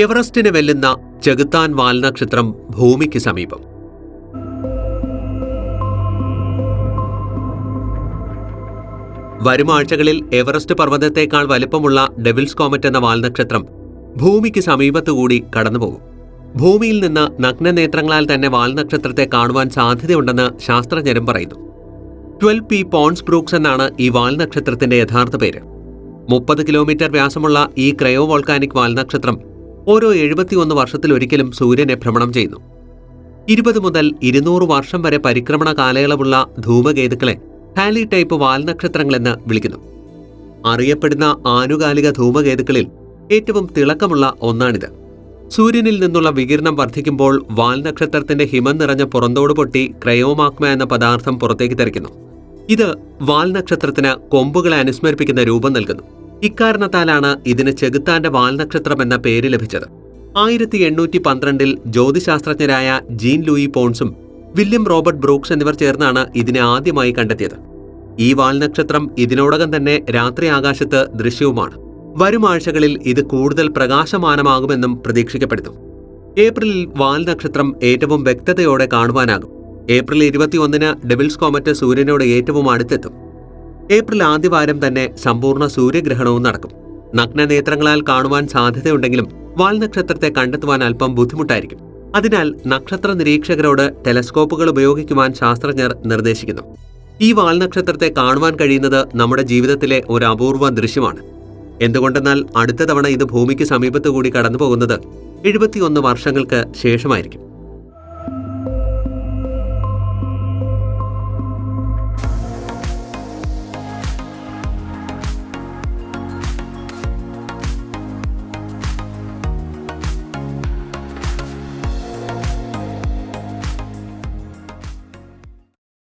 എവറസ്റ്റിനെ വെല്ലുന്ന ചെകുത്താൻ വാൽനക്ഷത്രം ഭൂമിക്ക് സമീപം. വരും ആഴ്ചകളിൽ എവറസ്റ്റ് പർവ്വതത്തേക്കാൾ വലിപ്പമുള്ള ഡെവിൾസ് കോമറ്റ് എന്ന വാൽനക്ഷത്രം ഭൂമിക്ക് സമീപത്തുകൂടി കടന്നുപോകും. ഭൂമിയിൽ നിന്ന് നഗ്നനേത്രങ്ങളാൽ തന്നെ വാൽനക്ഷത്രത്തെ കാണുവാൻ സാധ്യതയുണ്ടെന്ന് ശാസ്ത്രജ്ഞരും പറയുന്നു. 12P പോൺസ് ബ്രൂക്സ് എന്നാണ് ഈ വാൽനക്ഷത്രത്തിന്റെ യഥാർത്ഥ പേര്. 30 കിലോമീറ്റർ വ്യാസമുള്ള ഈ ക്രയോ വോൾക്കാനിക് വാൽനക്ഷത്രം ഓരോ 71 വർഷത്തിലൊരിക്കലും സൂര്യനെ ഭ്രമണം ചെയ്യുന്നു. 20 മുതൽ 200 വർഷം വരെ പരിക്രമണ കാലയളവുള്ള ധൂമകേതുക്കളെ ഹാലി ടൈപ്പ് വാൽനക്ഷത്രങ്ങളെന്ന് വിളിക്കുന്നു. അറിയപ്പെടുന്ന ആനുകാലിക ധൂമകേതുക്കളിൽ ഏറ്റവും തിളക്കമുള്ള ഒന്നാണിത്. സൂര്യനിൽ നിന്നുള്ള വികിരണം വർദ്ധിക്കുമ്പോൾ വാൽനക്ഷത്രത്തിന്റെ ഹിമം നിറഞ്ഞ പുറന്തോട് പൊട്ടി ക്രയോമാഗ്മ എന്ന പദാർത്ഥം പുറത്തേക്ക് തെറിക്കുന്നു. ഇത് വാൽനക്ഷത്രത്തിന് കൊമ്പുകളെ അനുസ്മരിപ്പിക്കുന്ന രൂപം നൽകുന്നു. ഇക്കാരണത്താലാണ് ഇതിന് ചെകുത്താന്റെ വാൽനക്ഷത്രം എന്ന പേര് ലഭിച്ചത്. 1812 ജ്യോതിശാസ്ത്രജ്ഞരായ ജീൻ ലൂയി പോൺസും വില്യം റോബർട്ട് ബ്രൂക്സ് എന്നിവർ ചേർന്നാണ് ഇതിനെ ആദ്യമായി കണ്ടെത്തിയത്. ഈ വാൽനക്ഷത്രം ഇതിനോടകം തന്നെ രാത്രി ആകാശത്ത് ദൃശ്യവുമാണ്. വരും ആഴ്ചകളിൽ ഇത് കൂടുതൽ പ്രകാശമാനമാകുമെന്നും പ്രതീക്ഷിക്കപ്പെടുന്നു. ഏപ്രിലിൽ വാൽനക്ഷത്രം ഏറ്റവും വ്യക്തതയോടെ കാണുവാനാകും. ഏപ്രിൽ 21 ഡെവിൾസ് കോമറ്റ് സൂര്യനോട് ഏറ്റവും അടുത്തെത്തും. ഏപ്രിൽ ആദ്യവാരം തന്നെ സമ്പൂർണ്ണ സൂര്യഗ്രഹണവും നടക്കും. നഗ്നനേത്രങ്ങളാൽ കാണുവാൻ സാധ്യതയുണ്ടെങ്കിലും വാൽനക്ഷത്രത്തെ കണ്ടെത്തുവാൻ അല്പം ബുദ്ധിമുട്ടായിരിക്കും. അതിനാൽ നക്ഷത്ര നിരീക്ഷകരോട് ടെലസ്കോപ്പുകൾ ഉപയോഗിക്കുവാൻ ശാസ്ത്രജ്ഞർ നിർദ്ദേശിക്കുന്നു. ഈ വാൽനക്ഷത്രത്തെ കാണുവാൻ കഴിയുന്നത് നമ്മുടെ ജീവിതത്തിലെ ഒരു അപൂർവ ദൃശ്യമാണ്. എന്തുകൊണ്ടെന്നാൽ അടുത്ത തവണ ഇത് ഭൂമിക്ക് സമീപത്തുകൂടി കടന്നുപോകുന്നത് 71 വർഷങ്ങൾക്ക് ശേഷമായിരിക്കും.